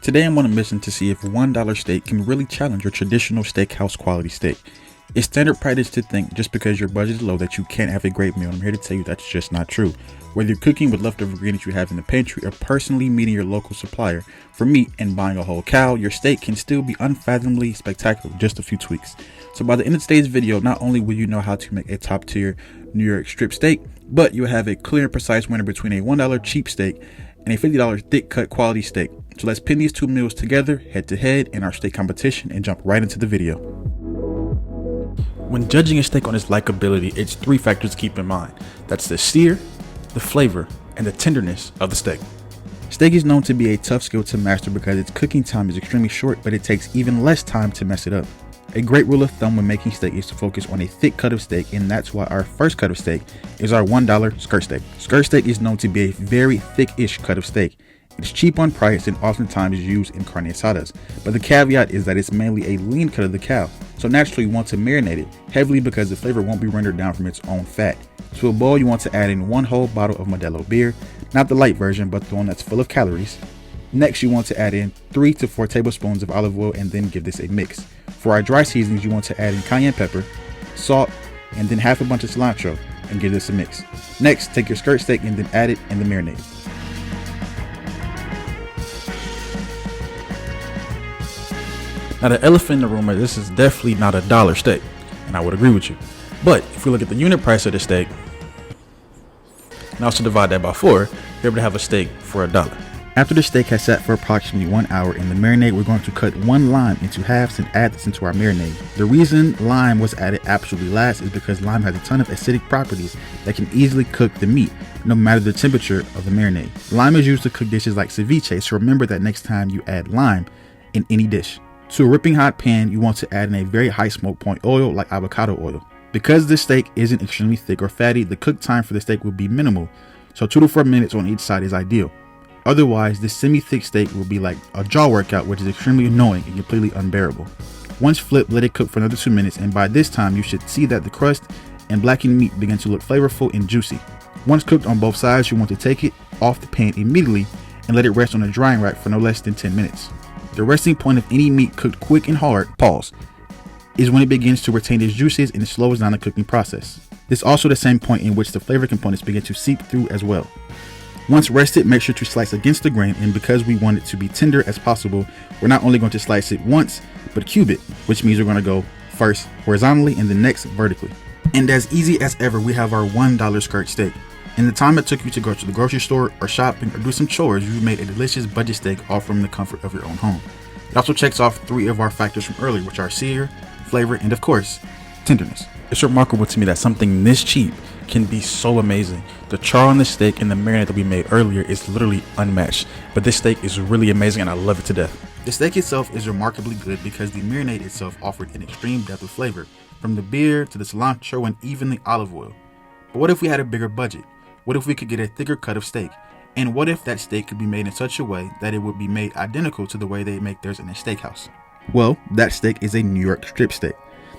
Today I'm on a mission to see if $1 steak can really challenge your traditional steakhouse quality steak. It's standard practice to think just because your budget is low that you can't have a great meal. I'm here to tell you that's just not true. Whether you're cooking with leftover ingredients you have in the pantry or personally meeting your local supplier for meat and buying a whole cow, your steak can still be unfathomably spectacular with just a few tweaks. So by the end of today's video, not only will you know how to make a top tier New York strip steak, but you'll have a clear and precise winner between a $1 cheap steak and a $50 thick cut quality steak. So let's pin these two meals together head to head in our steak competition and jump right into the video. When judging a steak on its likability, it's three factors to keep in mind. That's the sear, the flavor, and the tenderness of the steak. Steak is known to be a tough skill to master because its cooking time is extremely short, but it takes even less time to mess it up. A great rule of thumb when making steak is to focus on a thick cut of steak, and that's why our first cut of steak is our $1 skirt steak. Skirt steak is known to be a very thick-ish cut of steak. It's cheap on price and oftentimes used in carne asadas, but the caveat is that it's mainly a lean cut of the cow, so naturally you want to marinate it heavily because the flavor won't be rendered down from its own fat. To a bowl you want to add in one whole bottle of Modelo beer, not the light version but the one that's full of calories. Next you want to add in 3 to 4 tablespoons of olive oil and then give this a mix. For our dry seasonings you want to add in cayenne pepper, salt, and then half a bunch of cilantro and give this a mix. Next take your skirt steak and then add it in the marinade. Now the elephant in the room is this is definitely not $1 steak, and I would agree with you. But if we look at the unit price of the steak, and also divide that by 4, you're able to have a steak for $1. After the steak has sat for approximately 1 hour in the marinade, we're going to cut 1 lime into halves and add this into our marinade. The reason lime was added absolutely last is because lime has a ton of acidic properties that can easily cook the meat, no matter the temperature of the marinade. Lime is used to cook dishes like ceviche, so remember that next time you add lime in any dish. To a ripping hot pan, you want to add in a very high smoke point oil like avocado oil. Because this steak isn't extremely thick or fatty, the cook time for the steak will be minimal, so 2 to 4 minutes on each side is ideal. Otherwise, this semi-thick steak will be like a jaw workout, which is extremely annoying and completely unbearable. Once flipped, let it cook for another 2 minutes, and by this time you should see that the crust and blackened meat begin to look flavorful and juicy. Once cooked on both sides, you want to take it off the pan immediately and let it rest on a drying rack for no less than 10 minutes. The resting point of any meat cooked quick and hard, is when it begins to retain its juices and it slows down the cooking process. This is also the same point in which the flavor components begin to seep through as well. Once rested, make sure to slice against the grain, and because we want it to be tender as possible, we're not only going to slice it once, but cube it, which means we're going to go first horizontally and then next vertically. And as easy as ever, we have our $1 skirt steak. In the time it took you to go to the grocery store or shopping or do some chores, you've made a delicious budget steak all from the comfort of your own home. It also checks off 3 of our factors from earlier, which are sear, flavor, and of course, tenderness. It's remarkable to me that something this cheap can be so amazing. The char on the steak and the marinade that we made earlier is literally unmatched, but this steak is really amazing and I love it to death. The steak itself is remarkably good because the marinade itself offered an extreme depth of flavor, from the beer to the cilantro and even the olive oil. But what if we had a bigger budget? What if we could get a thicker cut of steak? And what if that steak could be made in such a way that it would be made identical to the way they make theirs in a steakhouse? Well, that steak is a New York strip steak.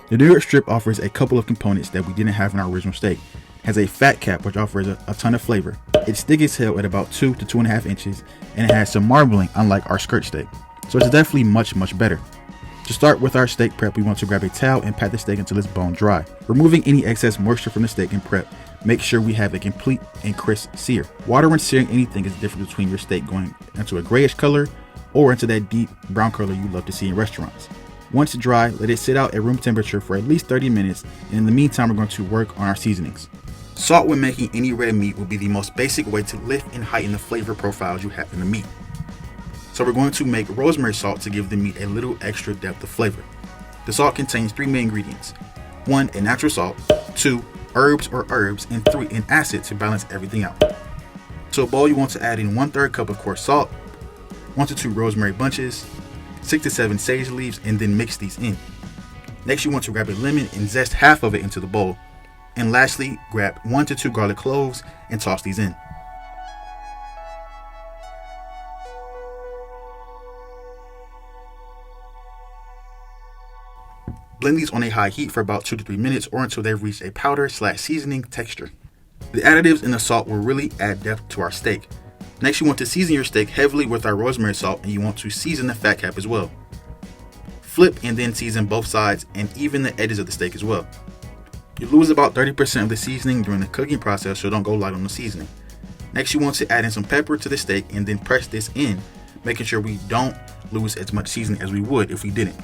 The New York strip offers a couple of components that we didn't have in our original steak. It has a fat cap which offers a ton of flavor. It's thick as hell at about 2 to 2.5 inches, and it has some marbling unlike our skirt steak. So it's definitely much better. To start with our steak prep, we want to grab a towel and pat the steak until it's bone dry. Removing any excess moisture from the steak and prep, make sure we have a complete and crisp sear. Water when searing anything is the difference between your steak going into a grayish color or into that deep brown color you love to see in restaurants. Once dry, let it sit out at room temperature for at least 30 minutes, and in the meantime we're going to work on our seasonings. Salt when making any red meat will be the most basic way to lift and heighten the flavor profiles you have in the meat. So we're going to make rosemary salt to give the meat a little extra depth of flavor. The salt contains 3 main ingredients. 1, a natural salt, 2, herbs, and 3, an acid to balance everything out. To a bowl you want to add in 1/3 cup of coarse salt, 1 to 2 rosemary bunches, 6 to 7 sage leaves, and then mix these in. Next you want to grab a lemon and zest half of it into the bowl. And lastly, grab 1 to 2 garlic cloves and toss these in. Blend these on a high heat for about 2 to 3 minutes or until they've reached a powder/seasoning texture. The additives in the salt will really add depth to our steak. Next, you want to season your steak heavily with our rosemary salt, and you want to season the fat cap as well. Flip and then season both sides and even the edges of the steak as well. You lose about 30% of the seasoning during the cooking process, so don't go light on the seasoning. Next, you want to add in some pepper to the steak and then press this in, making sure we don't lose as much seasoning as we would if we didn't.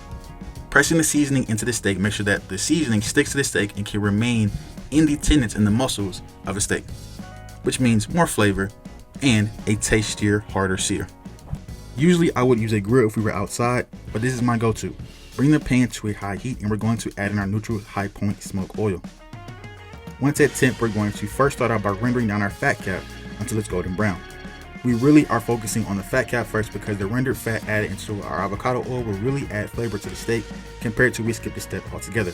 Pressing the seasoning into the steak makes sure that the seasoning sticks to the steak and can remain in the tendons and the muscles of a steak, which means more flavor and a tastier, harder sear. Usually I would use a grill if we were outside, but this is my go-to. Bring the pan to a high heat and we're going to add in our neutral high point smoke oil. Once at temp, we're going to first start out by rendering down our fat cap until it's golden brown. We really are focusing on the fat cap first because the rendered fat added into our avocado oil will really add flavor to the steak compared to we skip the step altogether.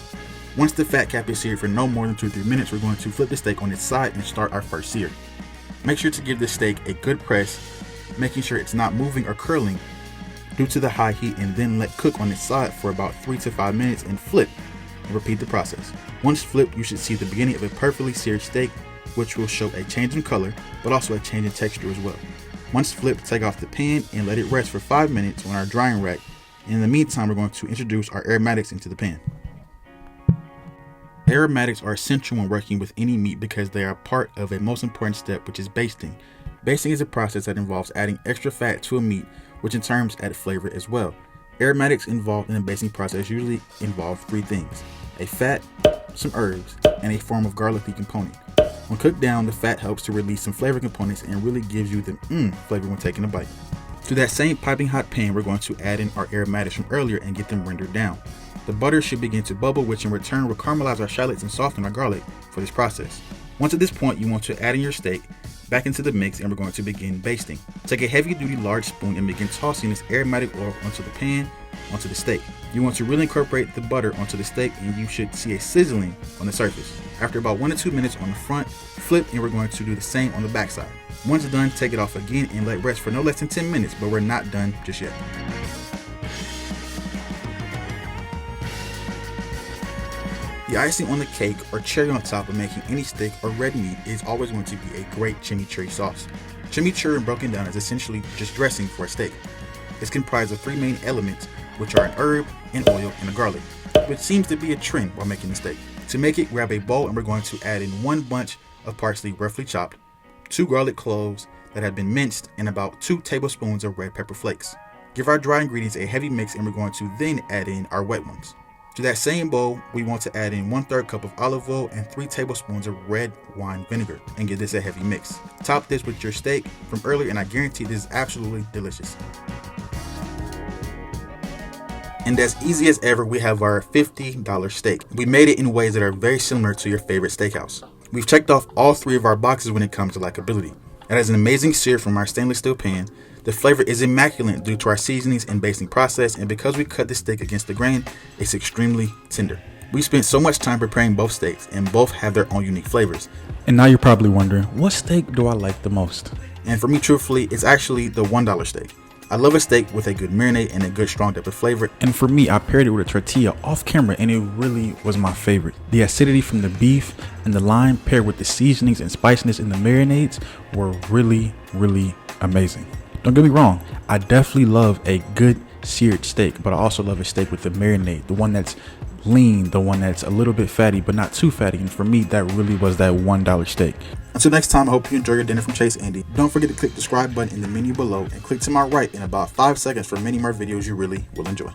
Once the fat cap is seared for no more than 2-3 minutes, we're going to flip the steak on its side and start our first sear. Make sure to give the steak a good press, making sure it's not moving or curling due to the high heat, and then let cook on its side for about 3 to 5 minutes and flip and repeat the process. Once flipped, you should see the beginning of a perfectly seared steak, which will show a change in color but also a change in texture as well. Once flipped, take off the pan and let it rest for 5 minutes on our drying rack. In the meantime, we're going to introduce our aromatics into the pan. Aromatics are essential when working with any meat because they are part of a most important step, which is basting. Basting is a process that involves adding extra fat to a meat, which in turn adds flavor as well. Aromatics involved in the basting process usually involve 3 things: a fat, some herbs, and a form of garlicky component. When cooked down, the fat helps to release some flavor components and really gives you the flavor when taking a bite. To that same piping hot pan, we're going to add in our aromatics from earlier and get them rendered down. The butter should begin to bubble, which in return will caramelize our shallots and soften our garlic for this process. Once at this point, you want to add in your steak back into the mix and we're going to begin basting. Take a heavy duty large spoon and begin tossing this aromatic oil onto the pan, onto the steak. You want to really incorporate the butter onto the steak and you should see a sizzling on the surface. After about 1 to 2 minutes on the front, flip and we're going to do the same on the back side. Once done, take it off again and let rest for no less than 10 minutes, but we're not done just yet. The icing on the cake or cherry on top of making any steak or red meat is always going to be a great chimichurri sauce. Chimichurri, broken down, is essentially just dressing for a steak. It's comprised of 3 main elements, which are an herb, an oil, and a garlic, which seems to be a trend while making the steak. To make it, grab a bowl and we're going to add in 1 bunch of parsley roughly chopped, 2 garlic cloves that have been minced, and about 2 tablespoons of red pepper flakes. Give our dry ingredients a heavy mix and we're going to then add in our wet ones. To that same bowl, we want to add in 1/3 cup of olive oil and 3 tablespoons of red wine vinegar and give this a heavy mix. Top this with your steak from earlier and I guarantee this is absolutely delicious. And as easy as ever, we have our $50 steak. We made it in ways that are very similar to your favorite steakhouse. We've checked off all 3 of our boxes when it comes to likability. It has an amazing sear from our stainless steel pan. The flavor is immaculate due to our seasonings and basting process, and because we cut the steak against the grain, it's extremely tender. We spent so much time preparing both steaks, and both have their own unique flavors. And now you're probably wondering, what steak do I like the most? And for me, truthfully, it's actually the $1 steak. I love a steak with a good marinade and a good strong depth of flavor. And for me, I paired it with a tortilla off camera and it really was my favorite. The acidity from the beef and the lime paired with the seasonings and spiciness in the marinades were really, really amazing. Don't get me wrong, I definitely love a good seared steak, but I also love a steak with the marinade, the one that's lean, the one that's a little bit fatty but not too fatty, and for me that really was that $1 steak. Until next time, I hope you enjoy your dinner from Chase Andy. Don't forget to click the subscribe button in the menu below and click to my right in about 5 seconds for many more videos you really will enjoy.